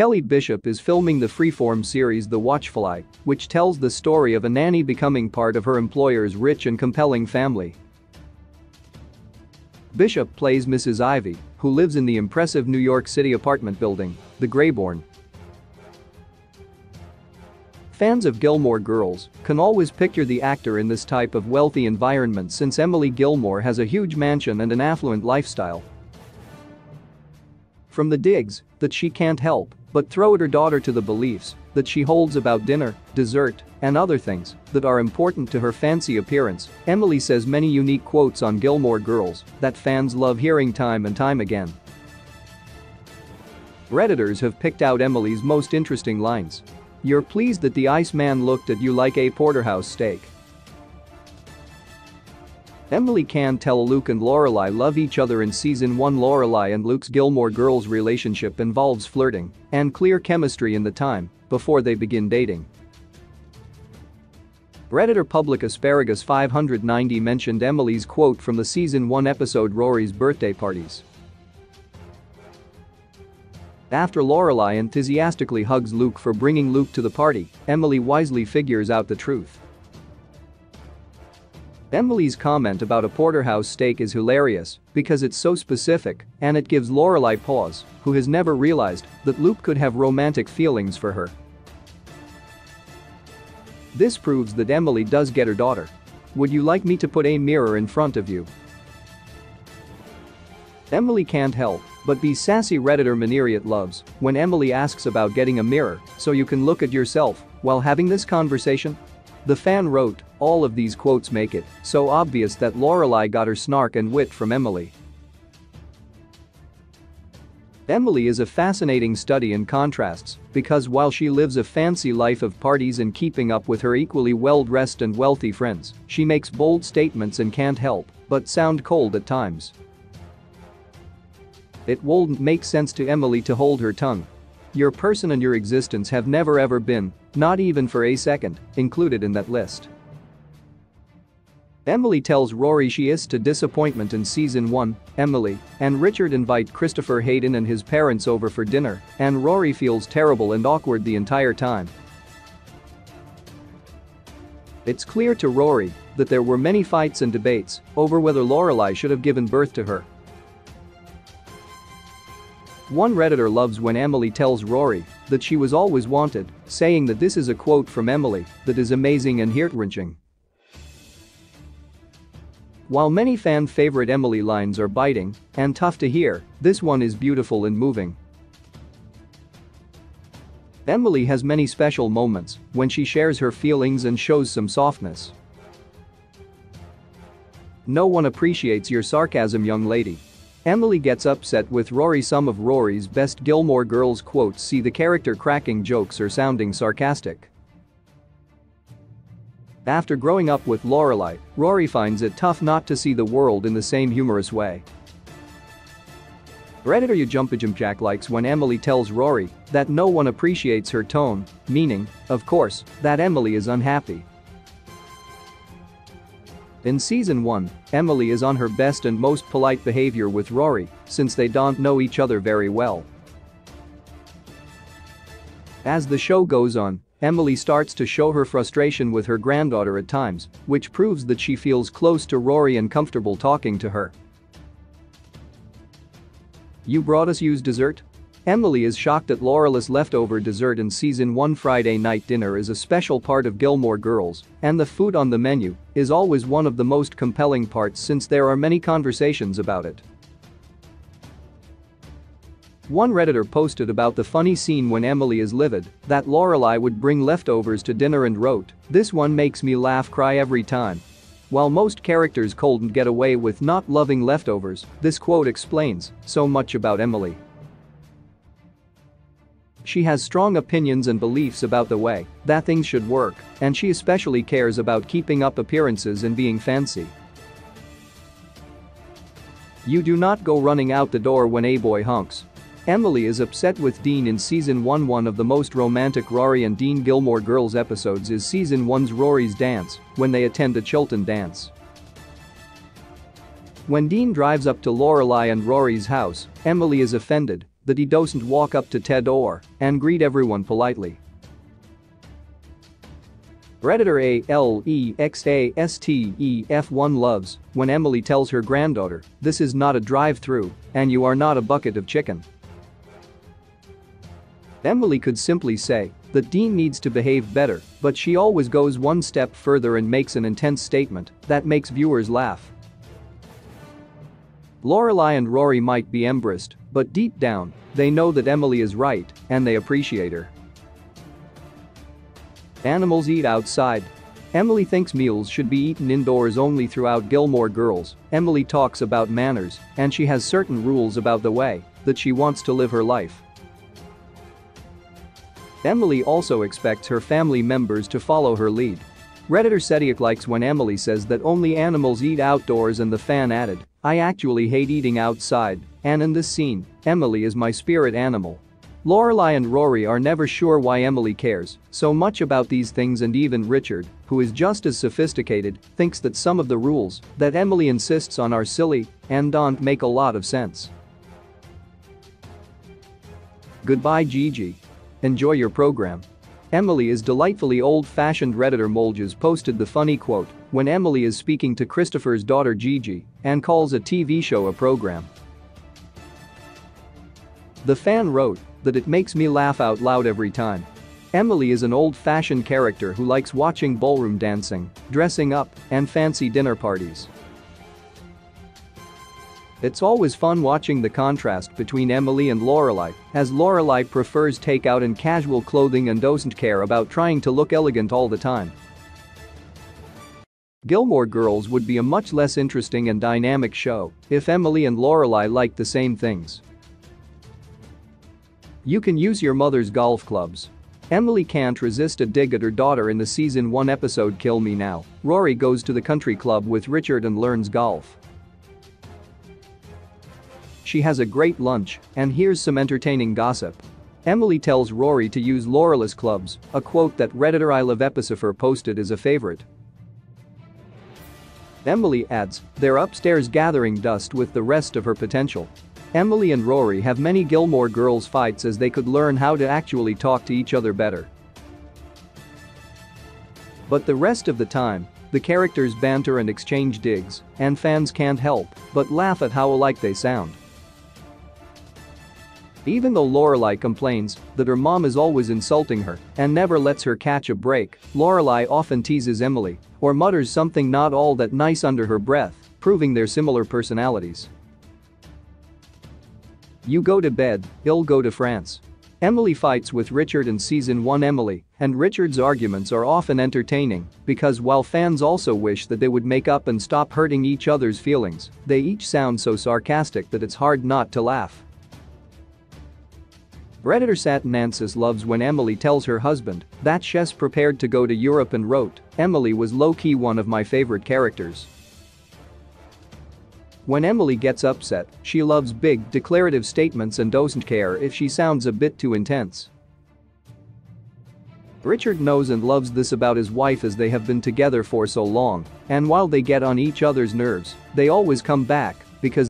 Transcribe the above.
Kelly Bishop is filming the freeform series The Watchfly, which tells the story of a nanny becoming part of her employer's rich and compelling family. Bishop plays Mrs. Ivy, who lives in the impressive New York City apartment building, the Grayborn. Fans of Gilmore Girls can always picture the actor in this type of wealthy environment since Emily Gilmore has a huge mansion and an affluent lifestyle. From the digs that she can't help but throw at her daughter to the beliefs that she holds about dinner, dessert, and other things that are important to her fancy appearance, Emily says many unique quotes on Gilmore Girls that fans love hearing time and time again. Redditors have picked out Emily's most interesting lines. "You're pleased that the Iceman looked at you like a porterhouse steak." Emily can tell Luke and Lorelai love each other in season 1. Lorelai and Luke's Gilmore Girls relationship involves flirting and clear chemistry in the time before they begin dating. Redditor Public Asparagus 590 mentioned Emily's quote from the season 1 episode Rory's birthday parties. After Lorelai enthusiastically hugs Luke for bringing Luke to the party, Emily wisely figures out the truth. Emily's comment about a porterhouse steak is hilarious because it's so specific and it gives Lorelai pause, who has never realized that Luke could have romantic feelings for her. This proves that Emily does get her daughter. "Would you like me to put a mirror in front of you?" Emily can't help but be sassy. Redditor Maneriot loves when Emily asks about getting a mirror so you can look at yourself while having this conversation. The fan wrote, "All of these quotes make it so obvious that Lorelai got her snark and wit from Emily." Emily is a fascinating study in contrasts because while she lives a fancy life of parties and keeping up with her equally well-dressed and wealthy friends, she makes bold statements and can't help but sound cold at times. It wouldn't make sense to Emily to hold her tongue. Your person and your existence have never ever been, not even for a second, included in that list. Emily tells Rory she is to disappointment in season 1. Emily and Richard invite Christopher Hayden and his parents over for dinner, and Rory feels terrible and awkward the entire time. It's clear to Rory that there were many fights and debates over whether Lorelai should have given birth to her. One Redditor loves when Emily tells Rory that she was always wanted, saying that this is a quote from Emily that is amazing and heart-wrenching. While many fan-favorite Emily lines are biting and tough to hear, this one is beautiful and moving. Emily has many special moments when she shares her feelings and shows some softness. "No one appreciates your sarcasm, young lady." Emily gets upset with Rory. Some of Rory's best Gilmore Girls quotes see the character cracking jokes or sounding sarcastic. After growing up with Lorelai, Rory finds it tough not to see the world in the same humorous way. Redditor Jack likes when Emily tells Rory that no one appreciates her tone, meaning, of course, that Emily is unhappy. In season 1, Emily is on her best and most polite behavior with Rory since they don't know each other very well. As the show goes on, Emily starts to show her frustration with her granddaughter at times, which proves that she feels close to Rory and comfortable talking to her. "You brought us used dessert?" Emily is shocked that Lorelai's leftover dessert in season 1. Friday night dinner is a special part of Gilmore Girls, and the food on the menu is always one of the most compelling parts since there are many conversations about it. One Redditor posted about the funny scene when Emily is livid that Lorelai would bring leftovers to dinner and wrote, "This one makes me laugh cry every time." While most characters couldn't get away with not loving leftovers, this quote explains so much about Emily. She has strong opinions and beliefs about the way that things should work, and she especially cares about keeping up appearances and being fancy. "You do not go running out the door when a boy honks." Emily is upset with Dean in season 1. One of the most romantic Rory and Dean Gilmore Girls episodes is season 1's Rory's dance when they attend a Chilton dance. When Dean drives up to Lorelai and Rory's house, Emily is offended that he doesn't walk up to Ted and greet everyone politely. Redditor ALEXASTEF1 loves when Emily tells her granddaughter, "This is not a drive-through, and you are not a bucket of chicken." Emily could simply say that Dean needs to behave better, but she always goes one step further and makes an intense statement that makes viewers laugh. Lorelai and Rory might be embarrassed, but deep down, they know that Emily is right, and they appreciate her. Animals eat outside. Emily thinks meals should be eaten indoors only. Throughout Gilmore Girls, Emily talks about manners, and she has certain rules about the way that she wants to live her life. Emily also expects her family members to follow her lead. Redditor Setiak likes when Emily says that only animals eat outdoors, and the fan added, "I actually hate eating outside, and in this scene, Emily is my spirit animal." Lorelai and Rory are never sure why Emily cares so much about these things, and even Richard, who is just as sophisticated, thinks that some of the rules that Emily insists on are silly and don't make a lot of sense. Goodbye Gigi. Enjoy your program. Emily is delightfully old-fashioned. Redditor Molges posted the funny quote when Emily is speaking to Christopher's daughter Gigi and calls a TV show a program. The fan wrote that it makes me laugh out loud every time. Emily is an old-fashioned character who likes watching ballroom dancing, dressing up, and fancy dinner parties. It's always fun watching the contrast between Emily and Lorelai, as Lorelai prefers takeout and casual clothing and doesn't care about trying to look elegant all the time. Gilmore Girls would be a much less interesting and dynamic show if Emily and Lorelai liked the same things. You can use your mother's golf clubs. Emily can't resist a dig at her daughter in the season 1 episode Kill Me Now. Rory goes to the country club with Richard and learns golf. She has a great lunch, and here's some entertaining gossip. Emily tells Rory to use Lorelai's clubs, a quote that Redditor I Love Epicifer posted as a favorite. Emily adds, "They're upstairs gathering dust with the rest of her potential." Emily and Rory have many Gilmore Girls fights, as they could learn how to actually talk to each other better. But the rest of the time, the characters banter and exchange digs, and fans can't help but laugh at how alike they sound. Even though Lorelai complains that her mom is always insulting her and never lets her catch a break, Lorelai often teases Emily or mutters something not all that nice under her breath, proving their similar personalities. You go to bed, he'll go to France. Emily fights with Richard in season 1. Emily and Richard's arguments are often entertaining because while fans also wish that they would make up and stop hurting each other's feelings, they each sound so sarcastic that it's hard not to laugh. Redditor Satanansis loves when Emily tells her husband that she's prepared to go to Europe and wrote, "Emily was low-key one of my favorite characters." When Emily gets upset, she loves big, declarative statements and doesn't care if she sounds a bit too intense. Richard knows and loves this about his wife, as they have been together for so long, and while they get on each other's nerves, they always come back because